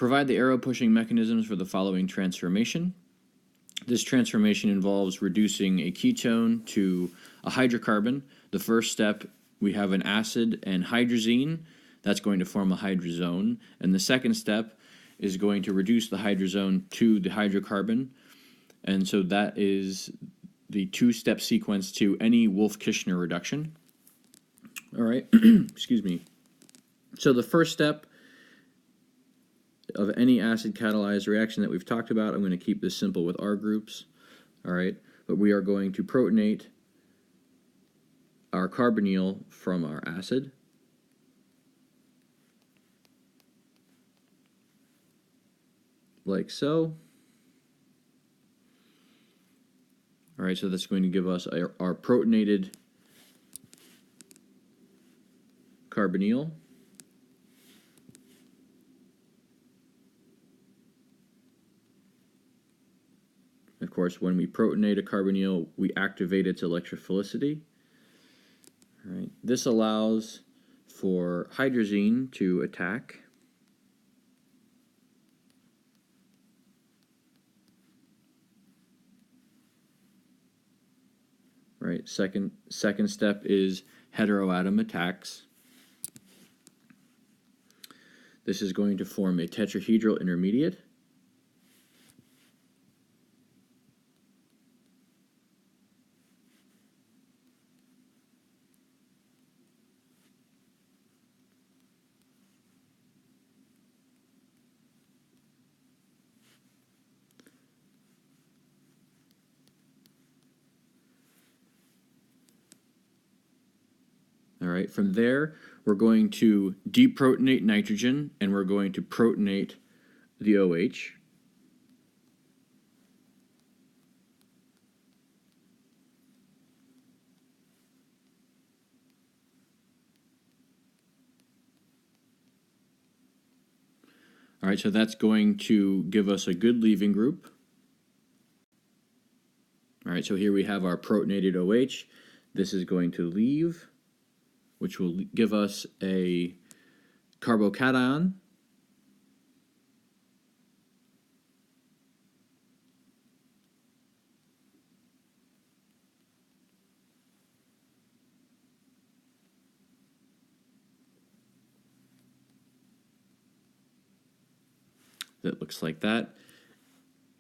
Provide the arrow pushing mechanisms for the following transformation. This transformation involves reducing a ketone to a hydrocarbon. The first step, we have an acid and hydrazine. That's going to form a hydrazone. And the second step is going to reduce the hydrazone to the hydrocarbon. And so that is the two-step sequence to any Wolff-Kishner reduction. All right, excuse me. So the first step of any acid catalyzed reaction that we've talked about, I'm going to keep this simple with R groups. All right, but we are going to protonate our carbonyl from our acid. Like so. All right, so that's going to give us our protonated carbonyl. Of course, when we protonate a carbonyl, we activate its electrophilicity. All right, this allows for hydrazine to attack. Right, second step is heteroatom attacks. This is going to form a tetrahedral intermediate. All right, from there, we're going to deprotonate nitrogen, and we're going to protonate the OH. All right, so that's going to give us a good leaving group. All right, so here we have our protonated OH. This is going to leave, which will give us a carbocation. That looks like that.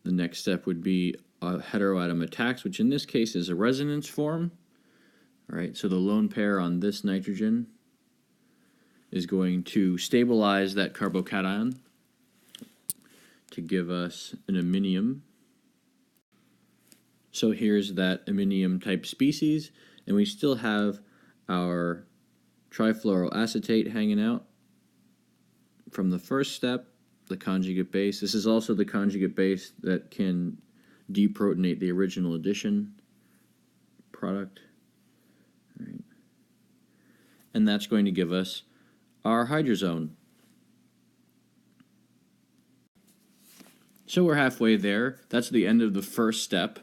The next step would be heteroatom attacks, which in this case is a resonance form. All right, so the lone pair on this nitrogen is going to stabilize that carbocation to give us an iminium. So here's that iminium type species, and we still have our trifluoroacetate hanging out from the first step, the conjugate base. This is also the conjugate base that can deprotonate the original addition product. All right. And that's going to give us our hydrazone. So we're halfway there. That's the end of the first step.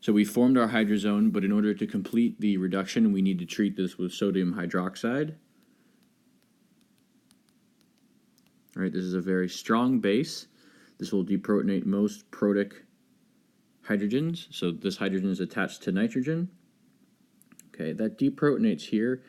So we formed our hydrazone, but in order to complete the reduction, we need to treat this with sodium hydroxide. All right, this is a very strong base. This will deprotonate most protic hydrogens. So this hydrogen is attached to nitrogen. Okay, that deprotonates here,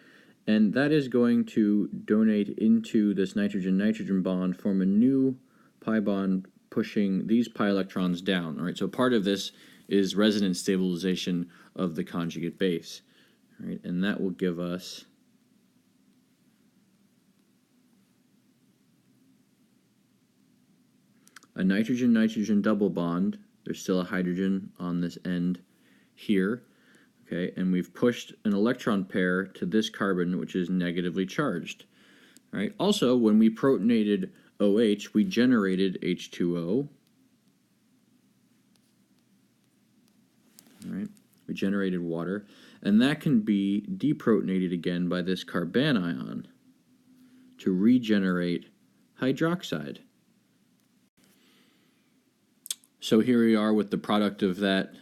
and that is going to donate into this nitrogen-nitrogen bond, form a new pi bond, pushing these pi electrons down. All right, so part of this is resonance stabilization of the conjugate base. All right, and that will give us a nitrogen-nitrogen double bond. There's still a hydrogen on this end here. Okay, and we've pushed an electron pair to this carbon, which is negatively charged. All right. Also, when we protonated OH, we generated H2O. All right, we generated water, and that can be deprotonated again by this carbanion to regenerate hydroxide. So here we are with the product of that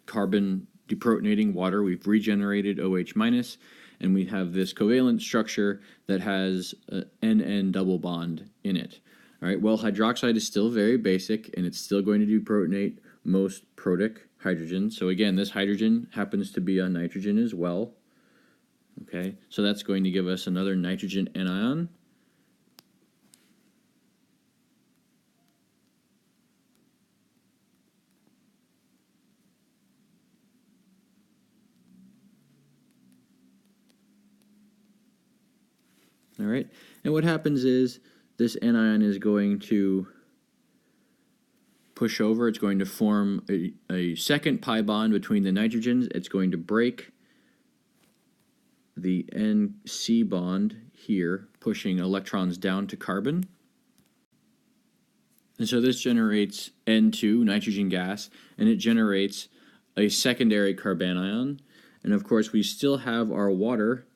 carbon deprotonating water. We've regenerated OH minus, and we have this covalent structure that has an NN double bond in it. All right, well, hydroxide is still very basic, and it's still going to deprotonate most protic hydrogen. So again, this hydrogen happens to be a nitrogen as well. Okay, so that's going to give us another nitrogen anion. All right, and what happens is this anion is going to push over. It's going to form a second pi bond between the nitrogens. It's going to break the NC bond here, pushing electrons down to carbon. And so this generates N2, nitrogen gas, and it generates a secondary carbanion. And of course, we still have our water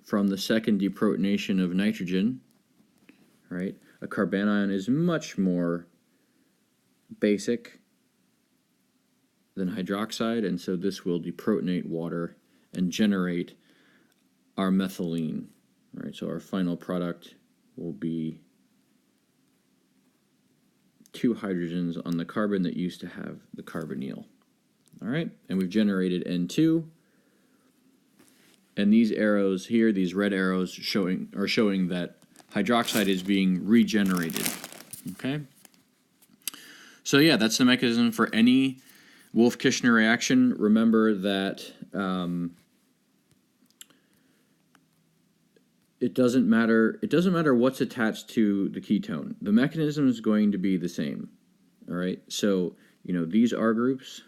from the second deprotonation of nitrogen, right? A carbanion is much more basic than hydroxide, and so this will deprotonate water and generate our methylene. All right, so our final product will be 2 hydrogens on the carbon that used to have the carbonyl. All right, and we've generated N2. And these arrows here, these red arrows are showing that hydroxide is being regenerated. Okay? So yeah, that's the mechanism for any Wolff-Kishner reaction. Remember that it doesn't matter what's attached to the ketone. The mechanism is going to be the same. All right? So, these R groups